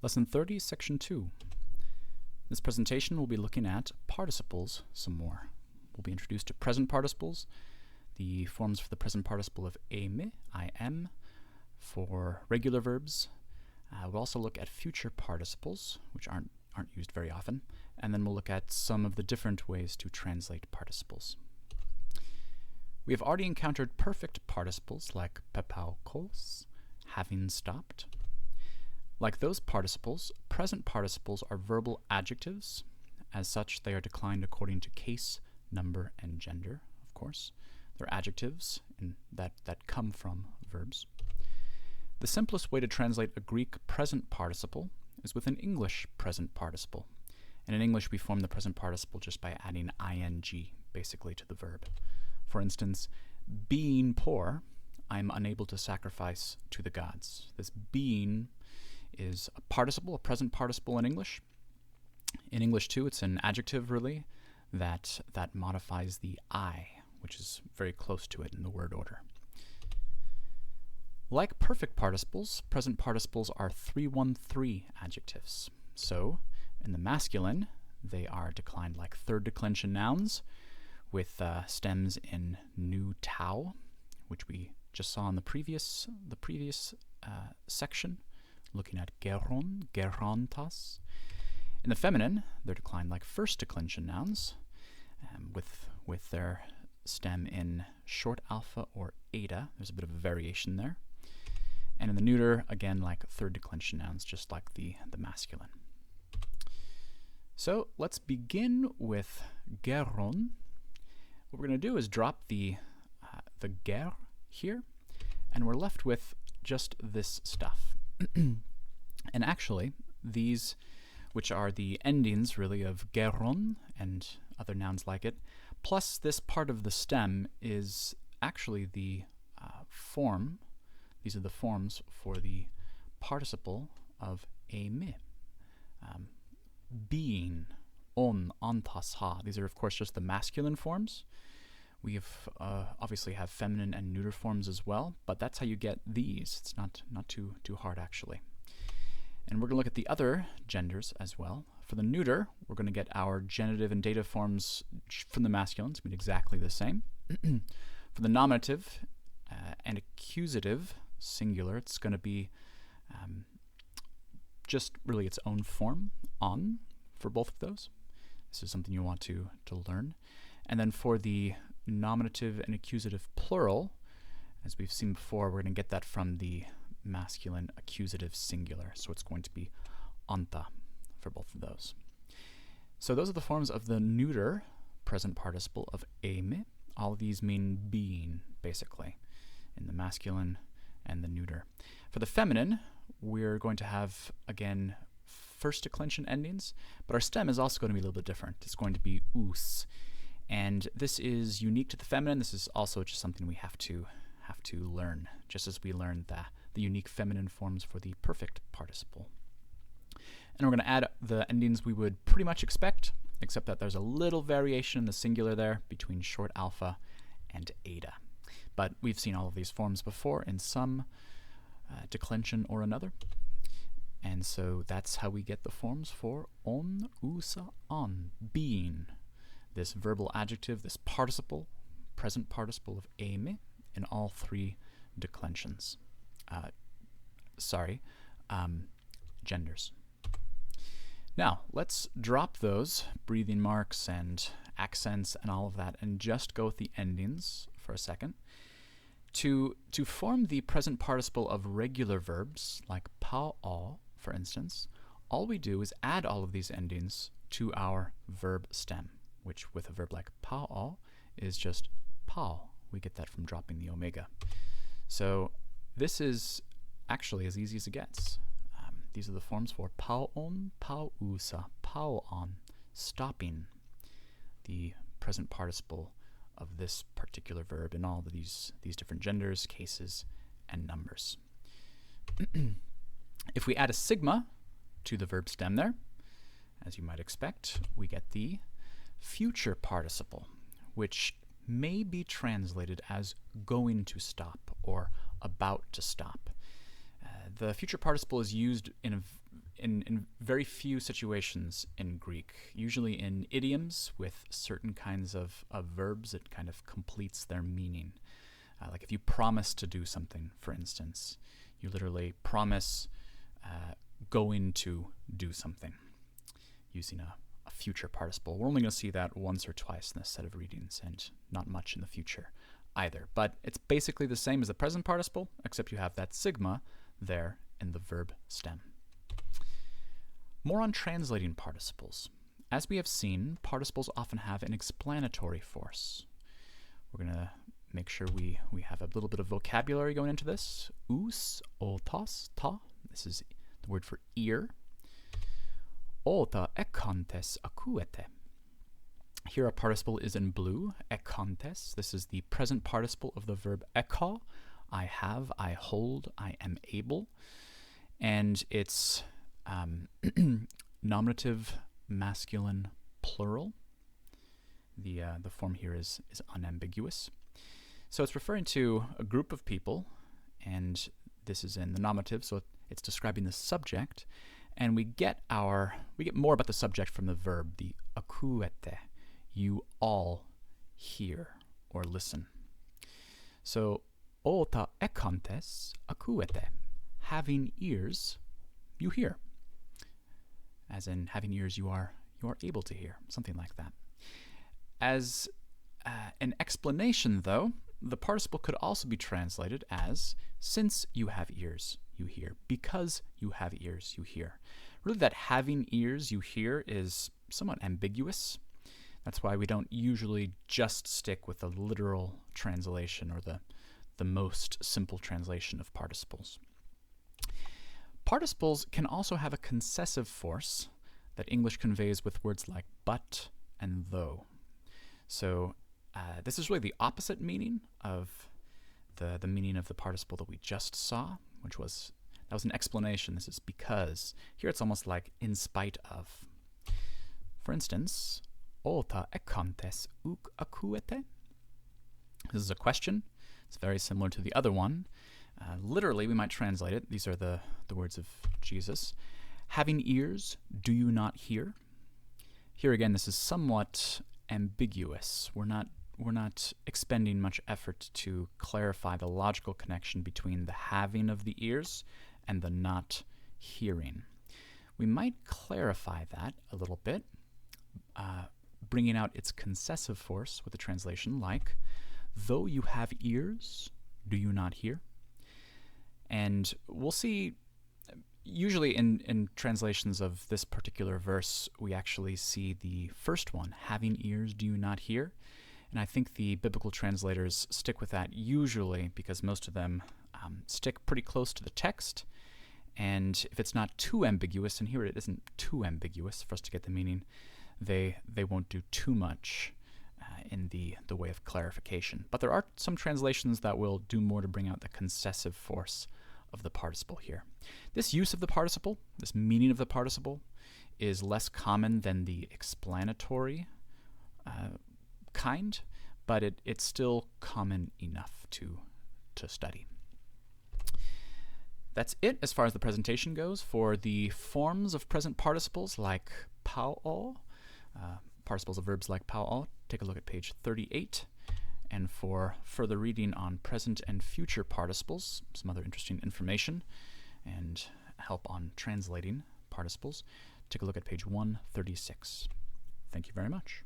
Lesson 30, Section 2. This presentation will be looking at participles some more. We'll be introduced to present participles, the forms for the present participle of aimer, I-am, for regular verbs. We'll also look at future participles, which aren't used very often, and then we'll look at some of the different ways to translate participles. We have already encountered perfect participles like pepaukos, having stopped. Like those participles, present participles are verbal adjectives. As such, they are declined according to case, number, and gender, of course. They're adjectives that come from verbs. The simplest way to translate a Greek present participle is with an English present participle. And in English, we form the present participle just by adding ing, basically, to the verb. For instance, being poor, I'm unable to sacrifice to the gods. This being is a participle, a present participle in English. In English, too, it's an adjective, really, that modifies the I, which is very close to it in the word order. Like perfect participles, present participles are 3-1-3 adjectives. So, in the masculine, they are declined like third declension nouns with stems in nu tau, which we just saw in the previous section, looking at geron, gerontas. In the feminine, they're declined like first declension nouns with their stem in short alpha or eta. There's a bit of a variation there. And in the neuter, again, like third declension nouns, just like the masculine. So let's begin with geron. What we're going to do is drop the ger here, and we're left with just this stuff. And actually, these, which are the endings, really, of geron and other nouns like it, plus this part of the stem is actually the form. These are the forms for the participle of aimer. Being, on, antas, ha. These are, of course, just the masculine forms. We obviously have feminine and neuter forms as well, but that's how you get these. It's not too hard, actually. And we're going to look at the other genders as well. For the neuter, we're going to get our genitive and dative forms from the masculine. It's going to be exactly the same. For the nominative and accusative, singular, it's going to be just really its own form, on, for both of those. This is something you want to learn. And then for the nominative and accusative plural, as we've seen before, we're going to get that from the masculine accusative singular. So it's going to be anta for both of those. So those are the forms of the neuter present participle of aimer. All of these mean being, basically, in the masculine and the neuter. For the feminine, we're going to have, again, first declension endings, but our stem is also going to be a little bit different. It's going to be us. And this is unique to the feminine. This is also just something we have to learn, just as we learned the unique feminine forms for the perfect participle. And we're going to add the endings we would pretty much expect, except that there's a little variation in the singular there between short alpha and eta. But we've seen all of these forms before in some declension or another. And so that's how we get the forms for on, usa, on, being. This verbal adjective, this participle, present participle of aimer in all three declensions. Genders. Now, let's drop those breathing marks and accents and all of that and just go with the endings for a second. To form the present participle of regular verbs, like pao, for instance, all we do is add all of these endings to our verb stem, which with a verb like pao is just pao. We get that from dropping the omega. So this is actually as easy as it gets. These are the forms for pao-on, pao-usa, pao-on, stopping the present participle of this particular verb in all of these different genders, cases, and numbers. If we add a sigma to the verb stem there, as you might expect, we get the future participle, which may be translated as going to stop or about to stop. The future participle is used in in very few situations in Greek, usually in idioms with certain kinds of verbs, it kind of completes their meaning. Like if you promise to do something, for instance, you literally promise going to do something using a future participle. We're only going to see that once or twice in this set of readings, and not much in the future either. But it's basically the same as the present participle, except you have that sigma there in the verb stem. More on translating participles. As we have seen, participles often have an explanatory force. We're going to make sure we have a little bit of vocabulary going into this. Us, otas, ta. This is the word for ear. Ota ekantes akuete. Here a participle is in blue, ekantes. This is the present participle of the verb eka. I have, I hold, I am able. And it's nominative masculine plural. The form here is unambiguous. So it's referring to a group of people, and this is in the nominative, so it's describing the subject. And we get more about the subject from the verb, the akuete. You all hear or listen. So ota ekantes akuete. Having ears, you hear. As in, having ears, you are able to hear. Something like that. As an explanation, though, the participle could also be translated as, since you have ears, you hear. Because you have ears, you hear. Really, that having ears, you hear is somewhat ambiguous. That's why we don't usually just stick with the literal translation or the most simple translation of participles. Participles can also have a concessive force that English conveys with words like but and though. So this is really the opposite meaning of the meaning of the participle that we just saw, that was an explanation. This is because. Here it's almost like in spite of. For instance, ota ekantes uk akuete. This is a question. It's very similar to the other one. Literally, we might translate it. These are the words of Jesus. Having ears, do you not hear? Here again, this is somewhat ambiguous. We're not expending much effort to clarify the logical connection between the having of the ears and the not hearing. We might clarify that a little bit, bringing out its concessive force with a translation like, though you have ears, do you not hear? And we'll see, usually in translations of this particular verse, we actually see the first one, having ears, do you not hear? And I think the biblical translators stick with that usually because most of them stick pretty close to the text. And if it's not too ambiguous, and here it isn't too ambiguous for us to get the meaning, they won't do too much in the way of clarification. But there are some translations that will do more to bring out the concessive force of the participle here. This use of the participle, this meaning of the participle, is less common than the explanatory kind, but it's still common enough to study. That's it as far as the presentation goes. For the forms of present participles like pao, participles of verbs like pao, take a look at page 38. And for further reading on present and future participles, some other interesting information, and help on translating participles, take a look at page 136. Thank you very much.